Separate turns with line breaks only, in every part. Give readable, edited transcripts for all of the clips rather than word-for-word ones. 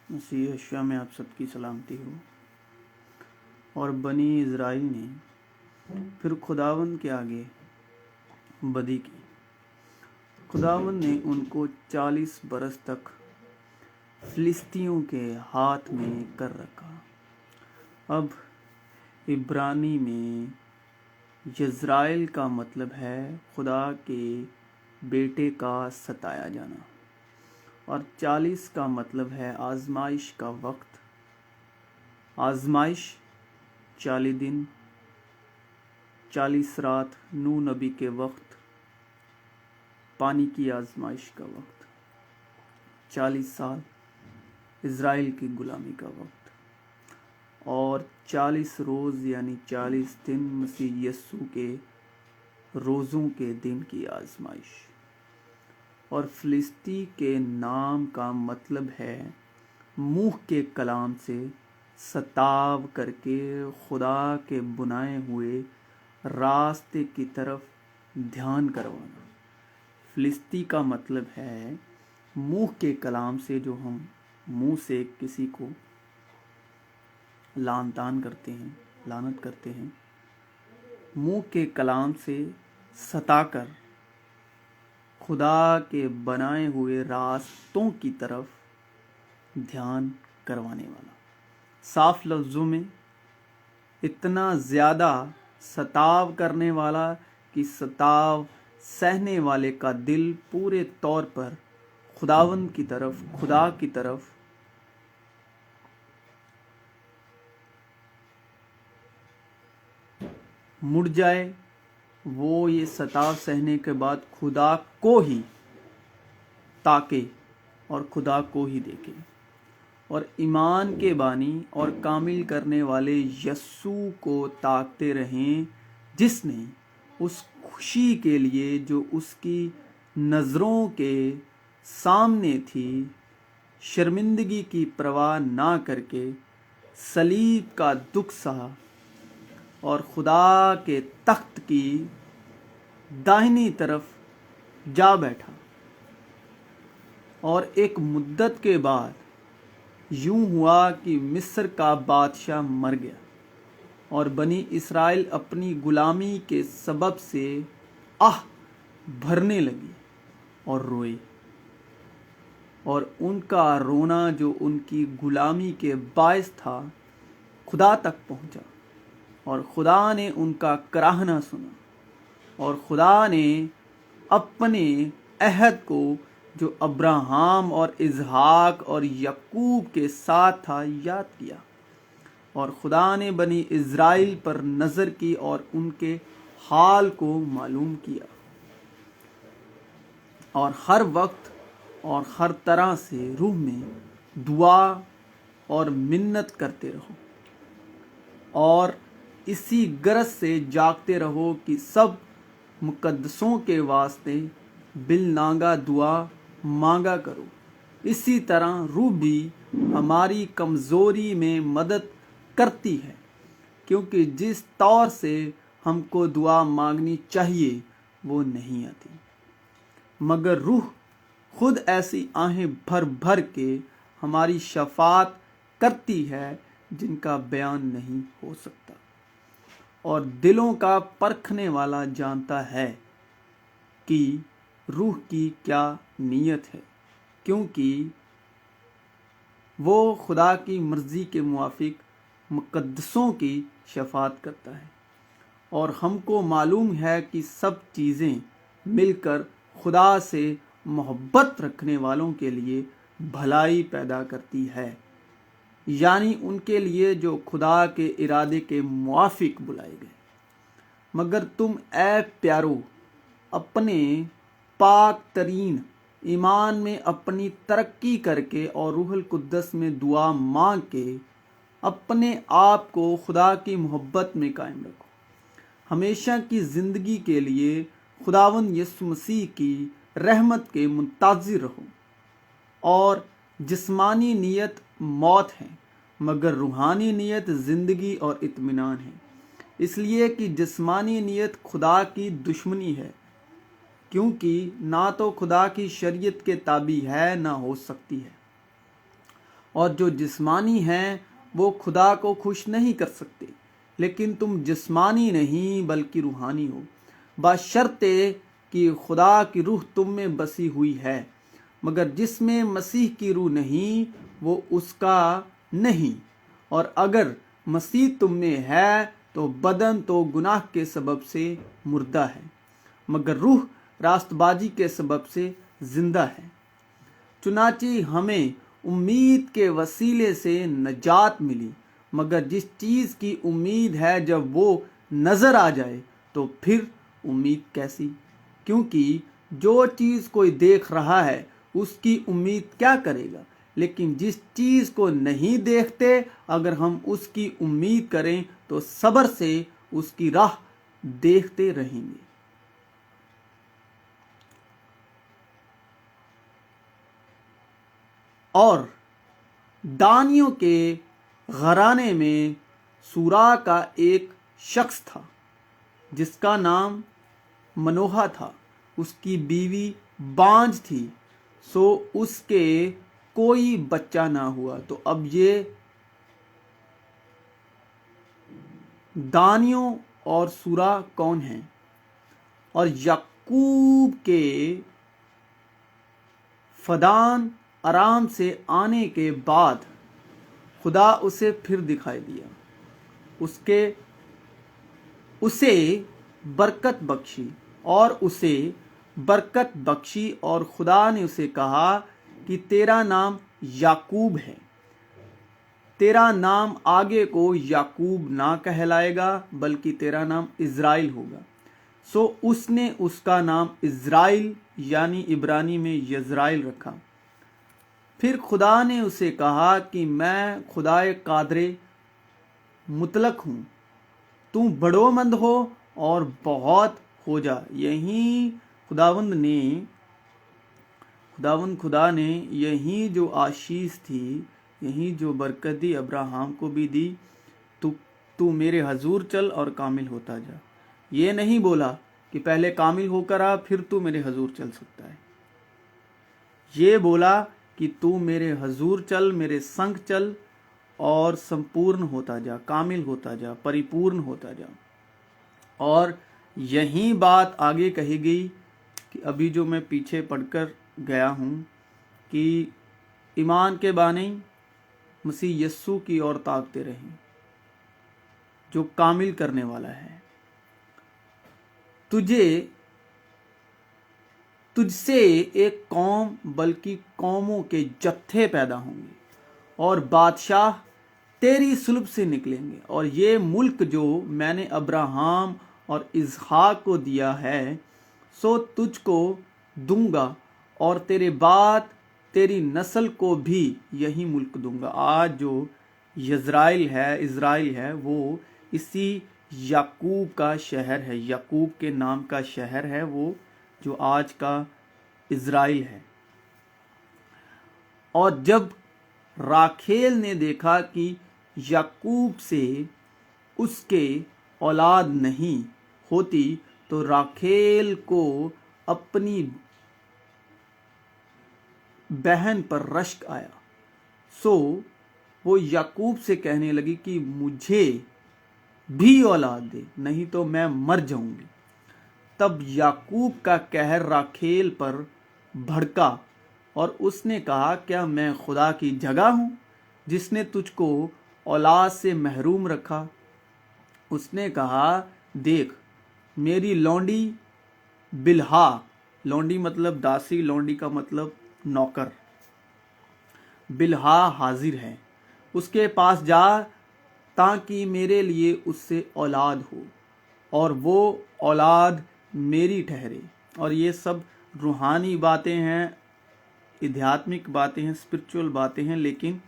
مسیح یشوع میں آپ سب کی سلامتی ہو۔ اور بنی اسرائیل نے پھر خداوند کے آگے بدی کی۔ خداوند نے ان کو 40 برس تک فلسطینیوں کے ہاتھ میں کر رکھا۔ اب عبرانی میں یزرائیل کا مطلب ہے خدا کے بیٹے کا ستایا جانا، اور 40 کا مطلب ہے آزمائش کا وقت۔ آزمائش 40 دن 40 رات نوح نبی کے وقت، پانی کی آزمائش کا وقت، 40 سال اسرائیل کی غلامی کا وقت، اور 40 روز یعنی 40 دن مسیح یسوع کے روزوں کے دن کی آزمائش۔ اور فلسطی کے نام کا مطلب ہے منہ کے کلام سے ستاو کر کے خدا کے بنائے ہوئے راستے کی طرف دھیان کروانا۔ فلسطی کا مطلب ہے منہ کے کلام سے، جو ہم منہ سے کسی کو لعن طعن کرتے ہیں، لعنت کرتے ہیں، منہ کے کلام سے ستا کر خدا کے بنائے ہوئے راستوں کی طرف دھیان کروانے والا۔ صاف لفظوں میں اتنا زیادہ ستاو کرنے والا کہ ستاو سہنے والے کا دل پورے طور پر خداوند کی طرف، خدا کی طرف مڑ جائے۔ وہ یہ ستاو سہنے کے بعد خدا کو ہی تاکے اور خدا کو ہی دیکھے، اور ایمان کے بانی اور کامل کرنے والے یسوع کو تاکتے رہیں، جس نے اس خوشی کے لیے جو اس کی نظروں کے سامنے تھی، شرمندگی کی پرواہ نہ کر کے صلیب کا دکھ سہا اور خدا کے تخت کی داہنی طرف جا بیٹھا۔ اور ایک مدت کے بعد یوں ہوا کہ مصر کا بادشاہ مر گیا، اور بنی اسرائیل اپنی غلامی کے سبب سے بھرنے لگی اور روئے، اور ان کا رونا جو ان کی غلامی کے باعث تھا خدا تک پہنچا، اور خدا نے ان کا کراہنا سنا، اور خدا نے اپنے عہد کو جو ابراہیم اور اسحاق اور یعقوب کے ساتھ تھا یاد کیا، اور خدا نے بنی اسرائیل پر نظر کی اور ان کے حال کو معلوم کیا۔ اور ہر وقت اور ہر طرح سے روح میں دعا اور منت کرتے رہو، اور اسی غرض سے جاگتے رہو کہ سب مقدسوں کے واسطے بالناگہ دعا مانگا کرو۔ اسی طرح روح بھی ہماری کمزوری میں مدد کرتی ہے، کیونکہ جس طور سے ہم کو دعا مانگنی چاہیے وہ نہیں آتی، مگر روح خود ایسی آہیں بھر بھر کے ہماری شفاعت کرتی ہے جن کا بیان نہیں ہو سکتا۔ اور دلوں کا پرکھنے والا جانتا ہے کہ روح کی کیا نیت ہے، کیونکہ وہ خدا کی مرضی کے موافق مقدسوں کی شفاعت کرتا ہے۔ اور ہم کو معلوم ہے کہ سب چیزیں مل کر خدا سے محبت رکھنے والوں کے لیے بھلائی پیدا کرتی ہے، یعنی ان کے لیے جو خدا کے ارادے کے موافق بلائے گئے۔ مگر تم اے پیارو، اپنے پاک ترین ایمان میں اپنی ترقی کر کے اور روح القدس میں دعا مانگ کے اپنے آپ کو خدا کی محبت میں قائم رکھو۔ ہمیشہ کی زندگی کے لیے خداوند یسوع مسیح کی رحمت کے منتظر رہو۔ اور جسمانی نیت موت ہے، مگر روحانی نیت زندگی اور اطمینان ہے، اس لیے کہ جسمانی نیت خدا کی دشمنی ہے، کیونکہ نہ تو خدا کی شریعت کے تابع ہے نہ ہو سکتی ہے۔ और जो जिस्मानी हैं वो खुदा को खुश नहीं कर सकते, लेकिन तुम जिस्मानी नहीं बल्कि रूहानी हो, बशर्ते कि खुदा की रूह तुम में बसी हुई है। मगर जिसमें मसीह की रूह नहीं वो उसका नहीं, और अगर मसीह तुम में है तो बदन तो गुनाह के सबब से मुर्दा है, मगर रूह रास्तबाजी के सबब से जिंदा है। चुनांचे हमें उम्मीद के वसीले से नजात मिली, मगर जिस चीज़ की उम्मीद है जब वो नज़र आ जाए तो फिर उम्मीद कैसी? क्योंकि जो चीज़ कोई देख रहा है उसकी उम्मीद क्या करेगा? लेकिन जिस चीज़ को नहीं देखते अगर हम उसकी उम्मीद करें तो सब्र से उसकी राह देखते रहेंगे। और दानियों के घराने में सूरा का एक शख्स था जिसका नाम मनोहा था। उसकी बीवी बांझ थी, सो उसके कोई बच्चा ना हुआ। तो अब ये दानियों और सूरा कौन हैं? और याकूब के फदान आराम से आने के बाद खुदा उसे फिर दिखाई दिया, उसे बरकत बख्शी और खुदा ने उसे कहा कि तेरा नाम याकूब है, तेरा नाम आगे को याकूब ना कहलाएगा बल्कि तेरा नाम इज़राइल होगा। सो उसने उसका नाम इज़राइल यानी इब्रानी में यज़राइल रखा। फिर खुदा ने उसे कहा कि मैं खुदाए कादरे मुतलक हूँ, तू बड़ोमंद हो और बहुत हो जा। यही खुदा ने यही जो आशीष थी, यही जो बरकत दी अब्राहम को भी दी, तू मेरे हजूर चल और कामिल होता जा। ये नहीं बोला कि पहले कामिल होकर आ फिर तू मेरे हजूर चल सकता है। ये बोला कि तू मेरे हजूर चल, मेरे संग चल और संपूर्ण होता जा, कामिल होता जा, परिपूर्ण होता जा। और यही बात आगे कही गई कि अभी जो मैं पीछे पढ़कर गया हूँ कि ईमान के बानी मसीह यस्सु की ओर ताकते रहें जो कामिल करने वाला है। तुझसे एक कौम बल्कि कौमों के जत्थे पैदा होंगे और बादशाह तेरी सुलभ से निकलेंगे, और ये मुल्क जो मैंने अब्राहम और इसहाक को दिया है सो तुझको दूंगा, और तेरे बाद तेरी नस्ल को भी यही मुल्क दूंगा। आज जो इज़राइल है वो इसी याकूब का शहर है, याकूब के नाम का शहर है वो जो आज का इज़राइल है। और जब राखेल ने देखा कि याकूब से उसके औलाद नहीं होती तो राखेल को अपनी बहन पर रश्क आया। सो वो याकूब से कहने लगी कि मुझे भी औलाद दे, नहीं तो मैं मर जाऊंगी। तब याकूब का कहर राखेल पर भड़का और उसने कहा, क्या मैं खुदा की जगह हूँ जिसने तुझको औलाद से महरूम रखा? उसने कहा, देख मेरी लौंडी बिल्हा, लौंडी मतलब दासी, लौंडी का मतलब नौकर, बिल्हा हाजिर है, उसके पास जा ताकि मेरे लिए उससे औलाद हो और वो औलाद मेरी ठहरे। और ये सब रूहानी बातें हैं, आध्यात्मिक बातें हैं, स्पिरिचुअल बातें हैं, लेकिन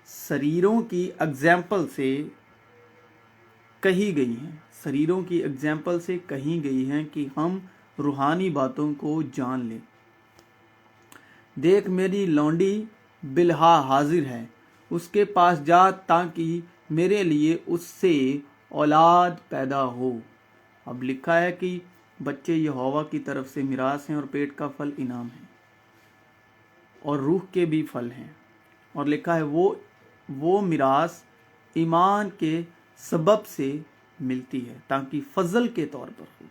शरीरों की एग्जाम्पल से कही गई हैं, शरीरों की एग्जाम्पल से कही गई हैं कि हम रूहानी बातों को जान लें। देख मेरी लौंडी बिल्हा हाजिर है, उसके पास जा ताकि मेरे लिए उससे औलाद पैदा हो। अब लिखा है कि बच्चे यहोवा की तरफ से मिरास हैं और पेट का फल इनाम है और रूह के भी फल हैं। اور لکھا ہے وہ میراث ایمان کے سبب سے ملتی ہے تاکہ فضل کے طور پر ہو۔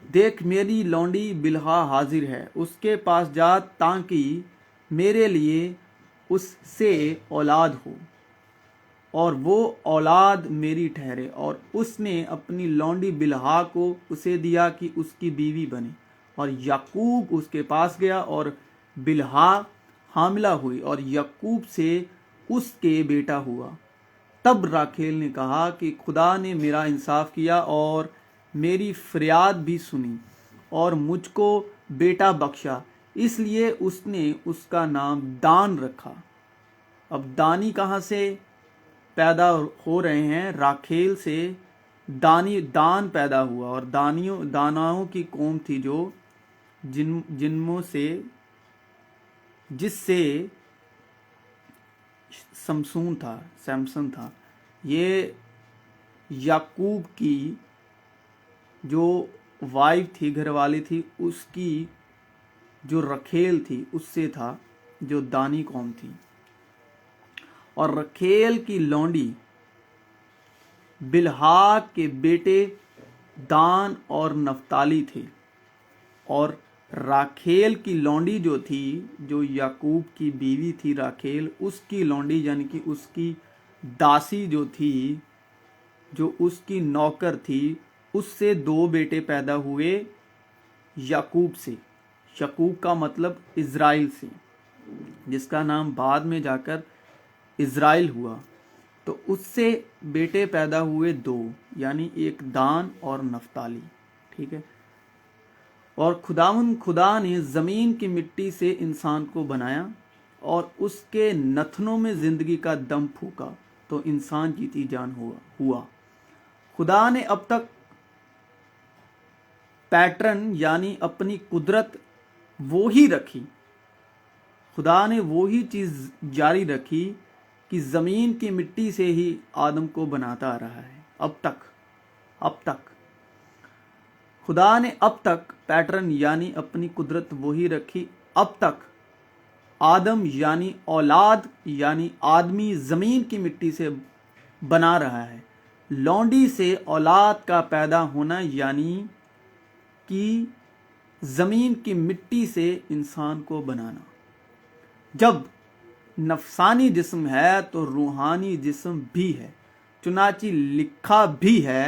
دیکھ میری لونڈی بلہا حاضر ہے، اس کے پاس جا تاکہ میرے لیے اس سے اولاد ہو اور وہ اولاد میری ٹھہرے۔ اور اس نے اپنی لونڈی بلہا کو اسے دیا کہ اس کی بیوی بنے، اور یعقوب اس کے پاس گیا اور بلہا حاملہ ہوئی اور یعقوب سے اس کے بیٹا ہوا۔ تب راکھیل نے کہا کہ خدا نے میرا انصاف کیا اور میری فریاد بھی سنی اور مجھ کو بیٹا بخشا، اس لیے اس نے اس کا نام دان رکھا۔ اب دانی کہاں سے پیدا ہو رہے ہیں؟ راکھیل سے دان پیدا ہوا، اور داناؤں کی قوم تھی جو جس سے سمسون تھا۔ یہ یعقوب کی جو وائف تھی، گھر والی تھی، اس کی جو رکھیل تھی اس سے تھا، جو دانی قوم تھی۔ اور رکھیل کی لونڈی بلہا کے بیٹے دان اور نفتالی تھے، اور راکھیل کی لونڈی جو تھی، جو یعقوب کی بیوی تھی راکھیل، اس کی لونڈی یعنی کہ اس کی داسی جو تھی، جو اس کی نوکر تھی، اس سے 2 بیٹے پیدا ہوئے یعقوب سے۔ یعقوب کا مطلب اسرائیل سے، جس کا نام بعد میں جا کر اسرائیل ہوا۔ تو اس سے بیٹے پیدا ہوئے 2، یعنی ایک دان اور نفتالی، ٹھیک ہے۔ اور خدا نے زمین کی مٹی سے انسان کو بنایا اور اس کے نتنوں میں زندگی کا دم پھونکا تو انسان جیتی جان ہوا۔ خدا نے اب تک پیٹرن یعنی اپنی قدرت وہی رکھی، خدا نے وہی چیز جاری رکھی کہ زمین کی مٹی سے ہی آدم کو بناتا آ رہا ہے اب تک خدا نے اب تک پیٹرن یعنی اپنی قدرت وہی رکھی، اب تک آدم یعنی اولاد یعنی آدمی زمین کی مٹی سے بنا رہا ہے۔ لونڈی سے اولاد کا پیدا ہونا یعنی کہ زمین کی مٹی سے انسان کو بنانا۔ جب نفسانی جسم ہے تو روحانی جسم بھی ہے، چنانچہ لکھا بھی ہے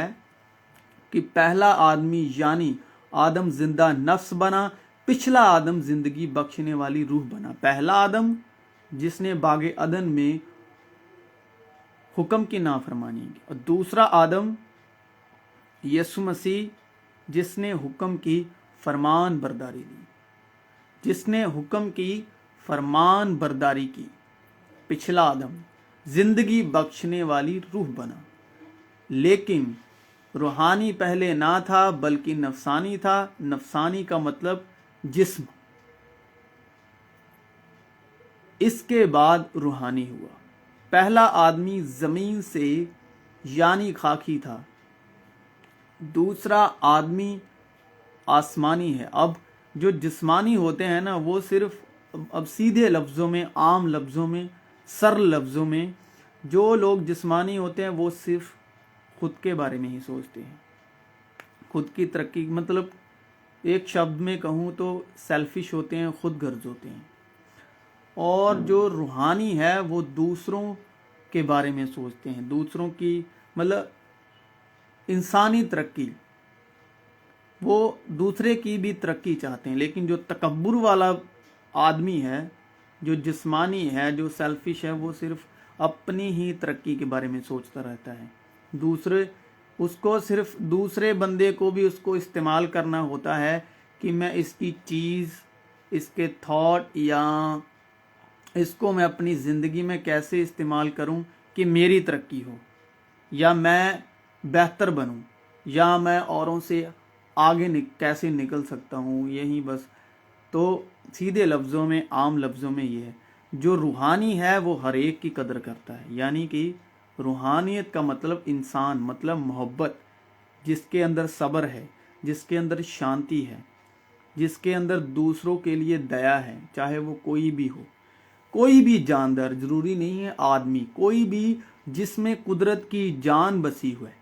کہ پہلا آدمی یعنی آدم زندہ نفس بنا، پچھلا آدم زندگی بخشنے والی روح بنا۔ پہلا آدم جس نے باغ عدن میں حکم کی نافرمانی کی، اور دوسرا آدم یسوع مسیح جس نے حکم کی فرمان برداری کی۔ پچھلا آدم زندگی بخشنے والی روح بنا، لیکن روحانی پہلے نہ تھا بلکہ نفسانی تھا۔ نفسانی کا مطلب جسم، اس کے بعد روحانی ہوا۔ پہلا آدمی زمین سے یعنی خاکی تھا، دوسرا آدمی آسمانی ہے۔ اب جو جسمانی ہوتے ہیں نا، وہ صرف اب سیدھے لفظوں میں، عام لفظوں میں، سرل لفظوں میں، جو لوگ جسمانی ہوتے ہیں وہ صرف خود کے بارے میں ہی سوچتے ہیں، خود کی ترقی، مطلب ایک شبد میں کہوں تو سیلفش ہوتے ہیں، خود غرض ہوتے ہیں۔ اور جو روحانی ہے وہ دوسروں کے بارے میں سوچتے ہیں، دوسروں کی مطلب انسانی ترقی، وہ دوسرے کی بھی ترقی چاہتے ہیں۔ لیکن جو تکبر والا آدمی ہے، جو جسمانی ہے، جو سیلفش ہے، وہ صرف اپنی ہی ترقی کے بارے میں سوچتا رہتا ہے۔ اس کو صرف دوسرے بندے کو بھی اس کو استعمال کرنا ہوتا ہے کہ میں اس کی چیز، اس کے تھاٹ یا اس کو میں اپنی زندگی میں کیسے استعمال کروں کہ میری ترقی ہو، یا میں بہتر بنوں، یا میں اوروں سے آگے کیسے نکل سکتا ہوں، یہی بس۔ تو سیدھے لفظوں میں، عام لفظوں میں یہ ہے۔ جو روحانی ہے وہ ہر ایک کی قدر کرتا ہے، یعنی کہ روحانیت کا مطلب انسان، مطلب محبت، جس کے اندر صبر ہے، جس کے اندر شانتی ہے، जिसके अंदर दूसरों के लिए दया है, चाहे वो कोई भी हो, कोई भी जानदार, जरूरी नहीं है आदमी, कोई भी जिसमें कुदरत की जान बसी हुई है,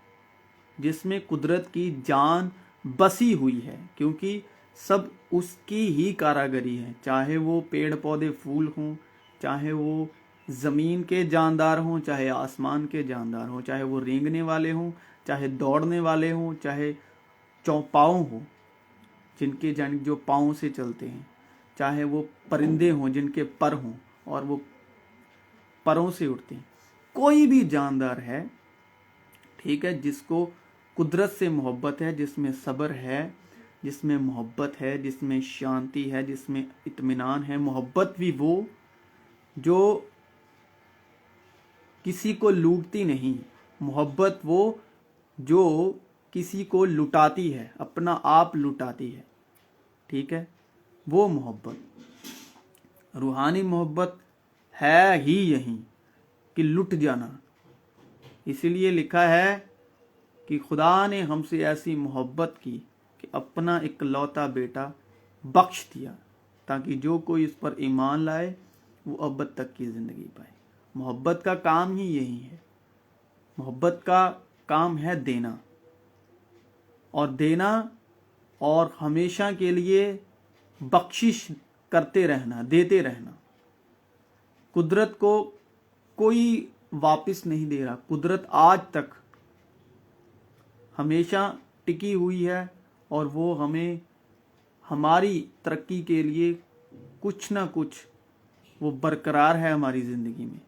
जिसमें कुदरत की जान बसी हुई है, क्योंकि सब उसकी ही कारागरी है, चाहे वो पेड़ पौधे फूल हों, चाहे वो ज़मीन के जानदार हों, चाहे आसमान के जानदार हों, चाहे वो रेंगने वाले हों, चाहे दौड़ने वाले हों, चाहे चौपाओं हों जिनके जो पाँव से चलते हैं, चाहे वो परिंदे हों जिनके पर हों और वो परों से उड़ते हैं, कोई भी जानदार है, ठीक है, जिसको कुदरत से मोहब्बत है, जिसमें सब्र है, जिसमें मोहब्बत है, जिसमें शांति है, जिसमें इत्मीनान है। मोहब्बत भी वो जो किसी को लूटती नहीं, मोहब्बत वो जो किसी को लुटाती है, अपना आप लुटाती है, ठीक है, वो मोहब्बत। रूहानी मोहब्बत है ही यही कि लुट जाना। इसीलिए लिखा है कि खुदा ने हमसे ऐसी मोहब्बत की कि अपना इकलौता बेटा बख्श दिया, ताकि जो कोई इस पर ईमान लाए वो अबद तक की ज़िंदगी पाए। मोहब्बत का काम ही यही है। मोहब्बत का काम है देना, और देना और हमेशा के लिए बख्शिश करते रहना, देते रहना। कुदरत को कोई वापस नहीं दे रहा। कुदरत आज तक हमेशा टिकी हुई है और वो हमें हमारी तरक्की के लिए कुछ ना कुछ वो बरकरार है हमारी ज़िंदगी में,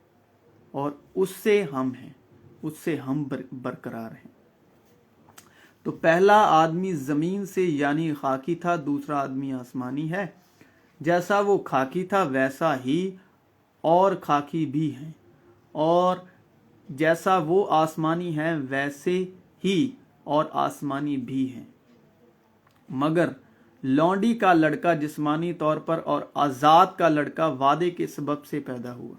और उससे हम हैं, उससे हम बरकरार हैं। तो पहला आदमी ज़मीन से यानी खाकी था, दूसरा आदमी आसमानी है। जैसा वो खाकी था वैसा ही और खाकी भी हैं, और जैसा वो आसमानी है वैसे ही और आसमानी भी हैं। मगर लौंडी का लड़का जिस्मानी तौर पर और आज़ाद का लड़का वादे के सबब से पैदा हुआ।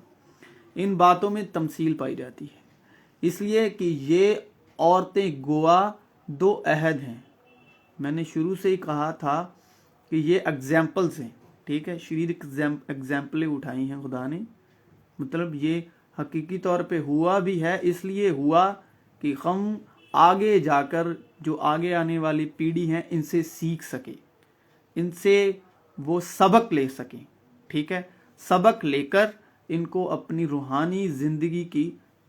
इन बातों में तमसील पाई जाती है, इसलिए कि ये औरतें गोवा दो अहद हैं। मैंने शुरू से ही कहा था कि ये एग्जाम्पल्स हैं, ठीक है, शरीर एग्जाम्पलें उठाई हैं खुदा ने। मतलब ये हकीकी तौर पे हुआ भी है, इसलिए हुआ कि हम आगे जाकर जो आगे आने वाली पीढ़ी है इनसे सीख सके, इनसे वो सबक ले सकें, ठीक है, सबक लेकर इनको अपनी रूहानी ज़िंदगी की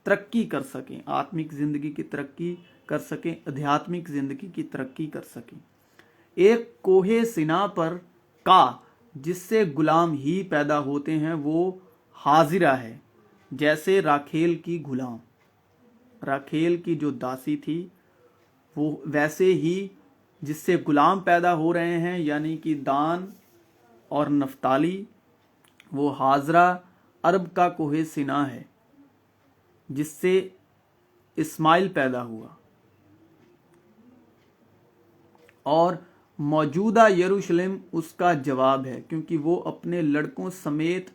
तरक्की कर सकें, आत्मिक ज़िंदगी की तरक्की कर सकें, आध्यात्मिक ज़िंदगी की तरक्की कर सकें। एक कोहे सिना पर का जिससे गुलाम ही पैदा होते हैं वो हाजिरा है, जैसे राखेल की गुलाम, राखेल की जो दासी थी वो वैसे ही जिससे गुलाम पैदा हो रहे हैं, यानी कि दान और नफ्ताली, वो हाजरा अरब का कोहे सिना है जिससे इस्माइल पैदा हुआ, और मौजूदा यरूशलेम उसका जवाब है, क्योंकि वो अपने लड़कों समेत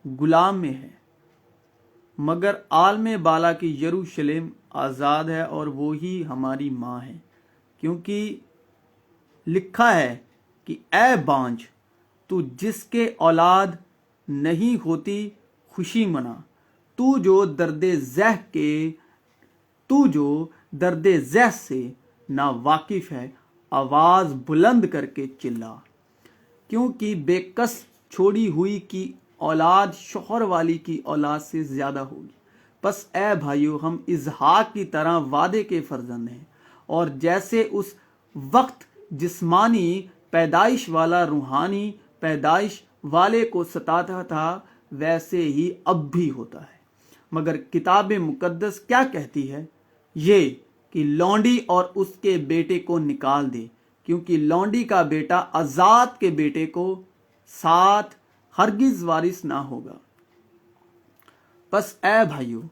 गुलाम में है। मगर आलम बाला की यरूशलेम आज़ाद है और वो ही हमारी माँ है, क्योंकि लिखा है कि ऐ बांझ तू जिसके औलाद नहीं होती खुशी मना, तू जो दर्दे ज़ह से ना वाकिफ है, आवाज़ बुलंद करके चिल्ला, क्योंकि बेकस छोड़ी हुई की औलाद शौहर वाली की औलाद से ज़्यादा होगी। बस ऐ भाइयों, हम इज़हाक की तरह वादे के फर्जंद हैं, और जैसे उस वक्त जिस्मानी पैदाइश वाला रूहानी पैदाइश वाले को सताता था, वैसे ही अब भी होता है। मगर किताब मुकद्दस क्या कहती है? ये कि लौंडी और उसके बेटे को निकाल दे, क्योंकि लौंडी का बेटा आज़ाद के बेटे को साथ हरगिज वारिस ना होगा। बस ऐ भाइयों,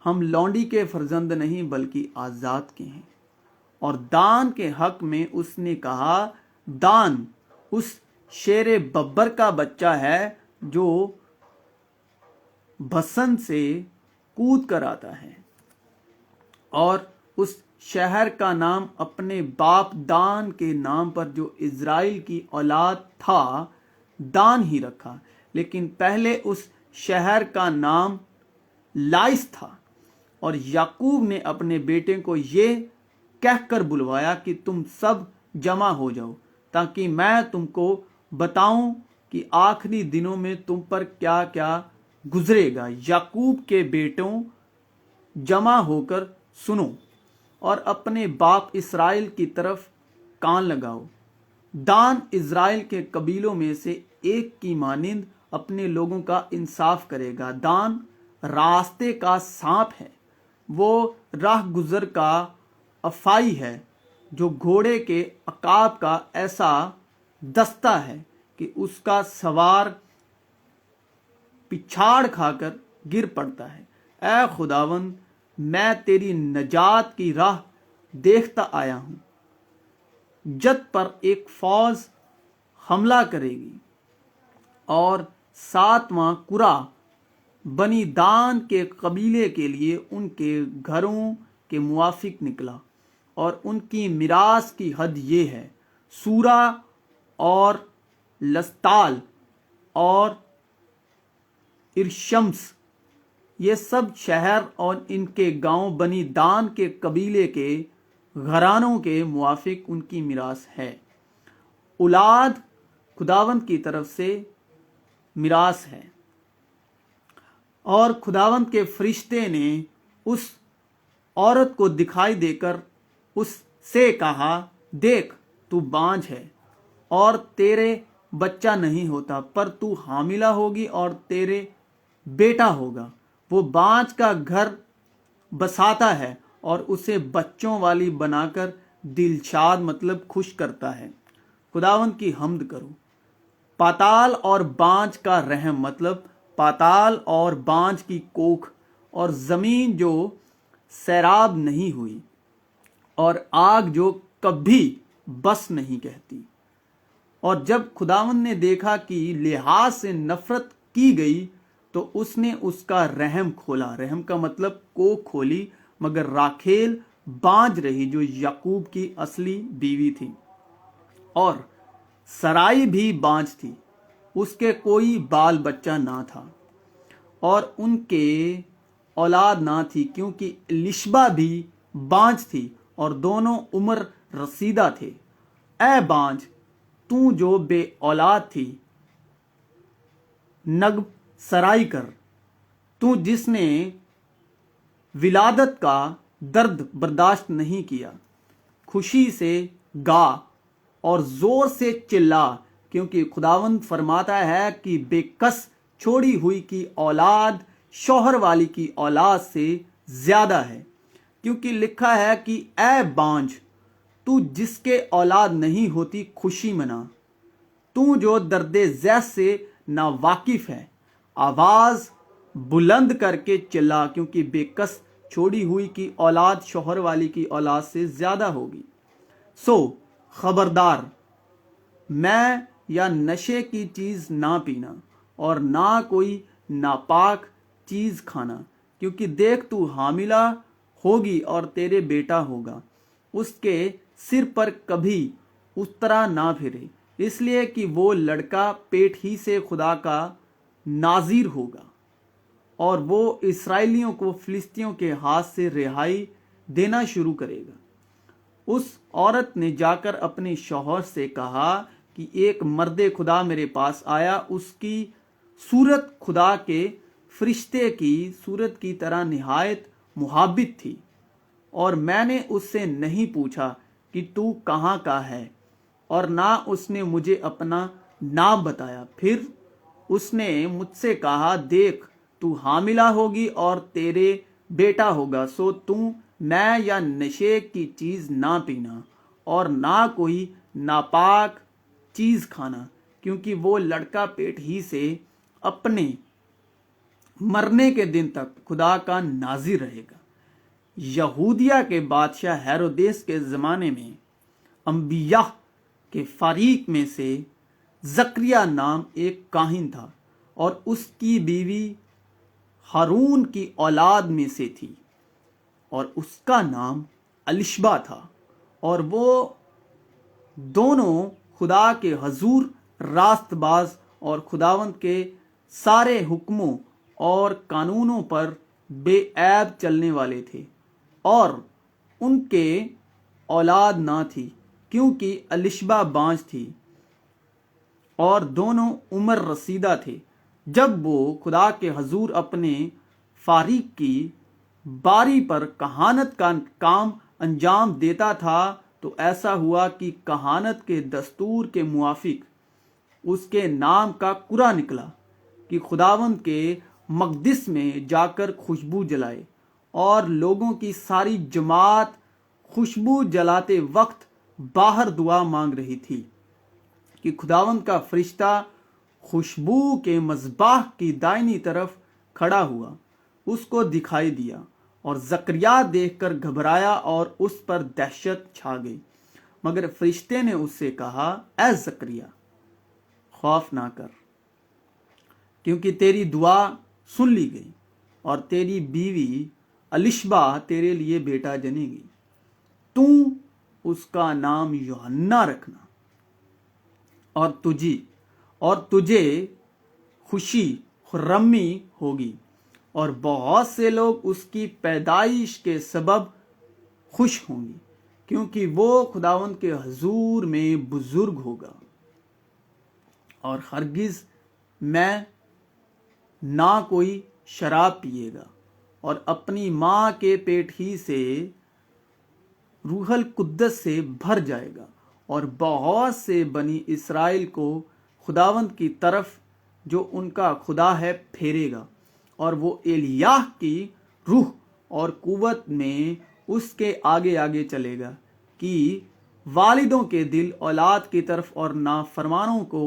हम लौंडी के फर्जंद नहीं बल्कि आज़ाद के हैं। और दान के हक में उसने कहा, दान उस शेरे बब्बर का बच्चा है जो बसंत से कूद कर आता है, और उस शहर का नाम अपने बाप दान के नाम पर जो इज़राइल की औलाद था दान ही रखा, लेकिन पहले उस शहर का नाम लाइस था। और याकूब ने अपने बेटे को ये कहकर बुलवाया कि तुम सब जमा हो जाओ, ताकि मैं तुमको बताऊं कि आखिरी दिनों में तुम पर क्या क्या गुजरेगा। याकूब के बेटों, जमा होकर सुनो और अपने बाप इस्राएल की तरफ कान लगाओ। दान इज़राइल के कबीलों में से एक की मानिंद अपने लोगों का इंसाफ करेगा। दान रास्ते का सांप है, वो राह गुजर का अफाई है, जो घोड़े के अकाब का ऐसा दस्ता है कि उसका सवार पिछाड़ खाकर गिर पड़ता है। ऐ खुदावंद, मैं तेरी नजात की राह देखता आया हूं। जद पर एक फौज हमला करेगी। और 7वां कुरा बनी दान के कबीले के लिए उनके घरों के मुआफिक निकला, और उनकी मिरास की हद ये है, सूरा और लस्ताल और इरशम्स, ये सब शहर और इनके गांव बनी दान के कबीले के घरानों के मुआफिक उनकी मिरास है। औलाद खुदावंद की तरफ से मिरास है। और खुदावंद के फरिश्ते ने उस औरत को दिखाई देकर उससे कहा, देख तू बांझ है और तेरे बच्चा नहीं होता, पर तू हामिला होगी और तेरे बेटा होगा। वो बांझ का घर बसाता है और उसे बच्चों वाली बनाकर दिलशाद मतलब खुश करता है। खुदावंद की हम्द करो। पाताल और बांझ का रहम मतलब पाताल और बांझ की कोख और जमीन जो सैराब नहीं हुई और आग जो कभी बस नहीं कहती। और जब खुदावंद ने देखा कि लिहाज से नफरत की गई, तो उसने उसका रहम खोला। रहम का मतलब कोख खोली, मगर राखेल बांझ रही, जो याकूब की असली बीवी थी। और सराई भी बांझ थी, उसके कोई बाल बच्चा ना था और उनके औलाद ना थी, क्योंकि लिशबा भी बांझ थी और दोनों उम्र रसीदा थे। ऐ बांझ, तू जो बे औलाद थी, नग सराई कर, तू जिसने विलादत का दर्द बर्दाश्त नहीं किया। खुशी से गा और जोर से चिल्ला, क्योंकि खुदावंद फरमाता है कि बेकस छोड़ी हुई की औलाद शौहर वाली की औलाद से ज्यादा है। क्योंकि लिखा है कि ऐ बांझ, तू जिसके औलाद नहीं होती खुशी मना। तू जो दर्दे ज़ैस से ना वाकिफ है, आवाज बुलंद करके चिल्ला, क्योंकि बेकस छोड़ी हुई की औलाद शौहर वाली की औलाद से ज्यादा होगी। सो खबरदार, मैं या नशे की चीज ना पीना और ना कोई नापाक चीज खाना, क्योंकि देख तू हामिला होगी और तेरे बेटा होगा। उसके सिर पर कभी उतरा ना फिरे, इसलिए कि वो लड़का पेट ही से खुदा का नाजीर होगा, और वो इस्राएलियों को फिलिस्तियों के हाथ से रिहाई देना शुरू करेगा। उस औरत ने जाकर अपने शौहर से कहा कि एक मर्दे खुदा मेरे पास आया, उसकी सूरत खुदा के फरिश्ते की सूरत की तरह निहायत मुहाबित थी, और मैंने उससे नहीं पूछा कि तू कहाँ का है, और ना उसने मुझे अपना नाम बताया। फिर उसने मुझसे कहा, देख तू हामिला होगी और तेरे बेटा होगा। सो तू मैं या नशे की चीज ना पीना और ना कोई नापाक चीज खाना, क्योंकि वो लड़का पेट ही से अपने मरने के दिन तक खुदा का नाजिर रहेगा। यहूदिया के बादशाह हेरोदेस के ज़माने में अंबिया के फरीक में से जकरिया नाम एक काहिन था, और उसकी बीवी हारून की औलाद में से थी, और उसका नाम अलिशबा था, और वो दोनों खुदा के हजूर रास्तबाज और खुदावंद के सारे हुक्मों और कानूनों पर बेऐब चलने वाले थे, और उनके औलाद ना थी क्योंकि अलिशबा बांझ थी, और दोनों उम्र रसीदा थे। जब वो खुदा के हजूर अपने फारीक की बारी पर कहानत का काम अंजाम देता था, तो ऐसा हुआ कि कहानत के दस्तूर के मुआफिक उसके नाम का कुरा निकला कि खुदावंद के मकदिस में जाकर खुशबू जलाए, और लोगों की सारी जमात खुशबू जलाते वक्त बाहर दुआ मांग रही थी कि खुदावंद का फरिश्ता खुशबू के मज़बाह की दाहिनी तरफ खड़ा हुआ, उसको दिखाई दिया, और जकरिया देखकर घबराया और उस पर दहशत छा गई। मगर फरिश्ते ने उससे कहा, ऐ जकरिया, खौफ ना कर, क्योंकि तेरी दुआ सुन ली गई, और तेरी बीवी अलिशबा तेरे लिए बेटा जनेगी। तू उसका नाम यूहन्ना रखना, और तुझे खुशी खुर्रमी होगी, और बहुत से लोग उसकी पैदाइश के सबब खुश होंगे, क्योंकि वो खुदावंद के हजूर में बुजुर्ग होगा, और हरगिज मैं ना कोई शराब पिएगा, और अपनी माँ के पेट ही से रूहल कुद्दस से भर जाएगा, और बहुत से बनी इस्राएल को खुदावंद की तरफ जो उनका खुदा है फेरेगा, और वो एलियाह की रूह और कुव्वत में उसके आगे आगे चलेगा कि वालिदों के दिल औलाद की तरफ और नाफरमानों को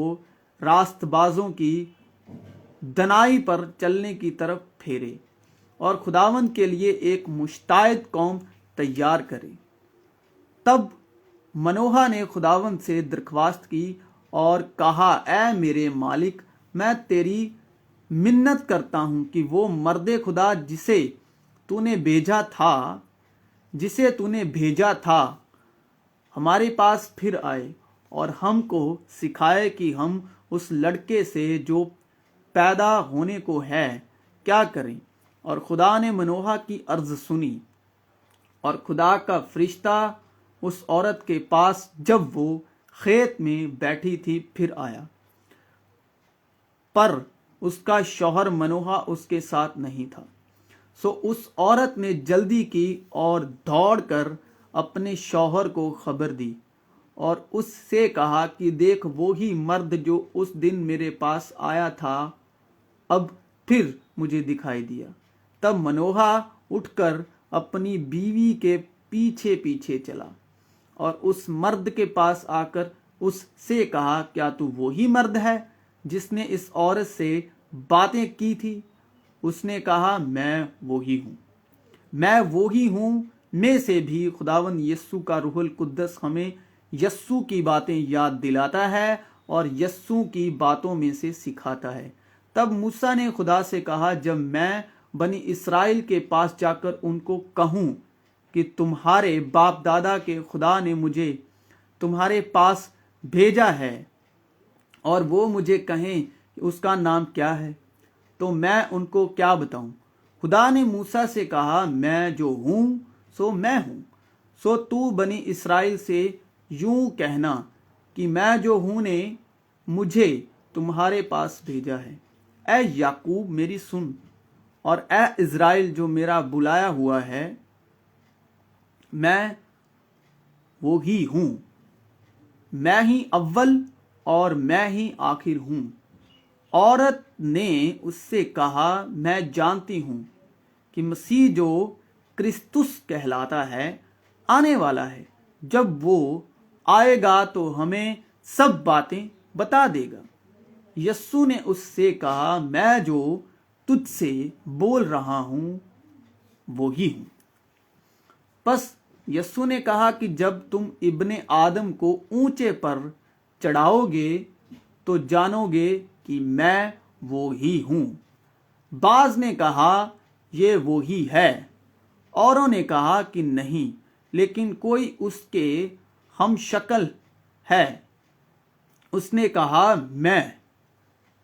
रास्तबाजों की दनाई पर चलने की तरफ फेरे, और खुदावंद के लिए एक मुश्ताइद कौम तैयार करे। तब मनोहा ने खुदावंद से दरख्वास्त की और कहा, ऐ मेरे मालिक, मैं तेरी मिन्नत करता हूं कि वो मर्दे खुदा जिसे तूने भेजा था हमारे पास फिर आए, और हमको सिखाए कि हम उस लड़के से जो पैदा होने को है क्या करें। और खुदा ने मनोहा की अर्ज सुनी, और खुदा का फरिश्ता उस औरत के पास जब वो खेत में बैठी थी फिर आया, पर उसका शौहर मनोहा उसके साथ नहीं था। सो उस औरत ने जल्दी की और दौड़कर अपने शौहर को खबर दी, और उससे कहा कि देख, वो ही मर्द जो उस दिन मेरे पास आया था अब फिर मुझे दिखाई दिया। तब मनोहा उठकर अपनी बीवी के पीछे पीछे चला, और उस मर्द के पास आकर उससे कहा, क्या तू वही मर्द है जिसने इस औरत से बातें की थी? उसने कहा, मैं वही हूँ में से भी खुदावन यस्सु का रूहुल कुद्दस हमें यस्सु की बातें याद दिलाता है और यस्सु की बातों में से सिखाता है। तब मूसा ने खुदा से कहा, जब मैं बनी इस्राएल के पास जाकर उनको कहूँ कि तुम्हारे बाप दादा के खुदा ने मुझे तुम्हारे पास भेजा है, और वो मुझे कहें कि उसका नाम क्या है, तो मैं उनको क्या बताऊं? खुदा ने मूसा से कहा, मैं जो हूं सो मैं हूं। सो तू बनी इस्राएल से यूं कहना कि मैं जो हूं ने मुझे तुम्हारे पास भेजा है। ऐ याकूब मेरी सुन, और ऐ इज़राइल जो मेरा बुलाया हुआ है, मैं वो ही हूं। मैं ही अव्वल और मैं ही आखिर हूं। औरत ने उससे कहा, मैं जानती हूं कि मसीह जो क्रिस्तुस कहलाता है आने वाला है। जब वो आएगा तो हमें सब बातें बता देगा। यस्सु ने उससे कहा, मैं जो तुझसे बोल रहा हूं वो ही हूं। बस यस्सु ने कहा कि जब तुम इब्ने आदम को ऊंचे पर चढ़ाओगे तो जानोगे कि मैं वो ही हूं। बाज ने कहा, ये वो ही है। औरों ने कहा कि नहीं, لیکن کوئی اس کے ہم شکل ہے۔ اس نے کہا میں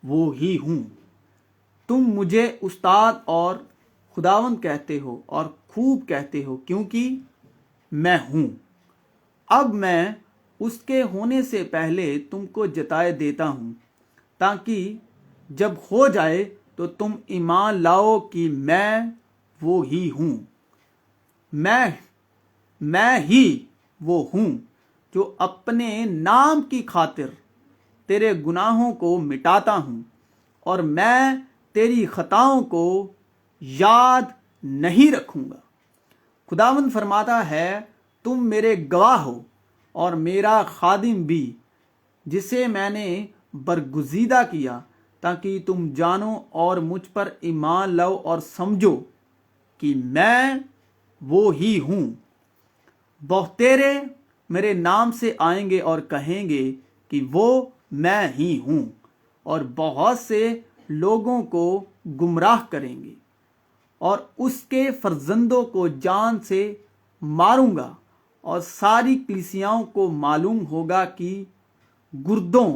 وہ ہی ہوں۔ تم مجھے استاد اور خداوند کہتے ہو اور خوب کہتے ہو کیونکہ میں ہوں۔ اب میں اس کے ہونے سے پہلے تم کو جتائے دیتا ہوں تاکہ جب ہو جائے تو تم ایمان لاؤ کہ میں وہ ہی ہوں۔ میں ہی وہ ہوں جو اپنے نام کی خاطر تیرے گناہوں کو مٹاتا ہوں اور میں تیری خطاؤں کو یاد نہیں رکھوں گا۔ خداوند فرماتا ہے تم میرے گواہ ہو اور میرا خادم بھی، جسے میں نے برگزیدہ کیا تاکہ تم جانو اور مجھ پر ایمان لاؤ اور سمجھو کہ میں وہ ہی ہوں۔ بہتیرے میرے نام سے آئیں گے اور کہیں گے کہ وہ میں ہی ہوں، اور بہت سے لوگوں کو گمراہ کریں گے، اور اس کے فرزندوں کو جان سے ماروں گا، اور ساری کلیسیاؤں کو معلوم ہوگا کہ گردوں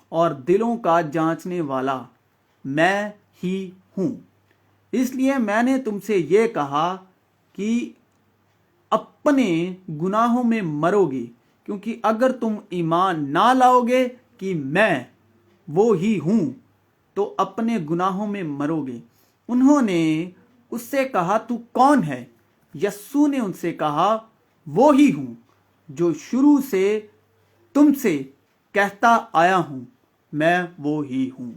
اور دلوں کا جانچنے والا میں ہی ہوں۔ اس لیے میں نے تم سے یہ کہا کہ اپنے گناہوں میں مرو گے، کیونکہ اگر تم ایمان نہ لاؤ گے کہ میں وہ ہی ہوں تو اپنے گناہوں میں مرو گے۔ انہوں نے اس سے کہا تو کون ہے؟ یسوع نے ان سے کہا وہ ہی ہوں جو شروع سے تم سے کہتا آیا ہوں، میں وہ ہی ہوں۔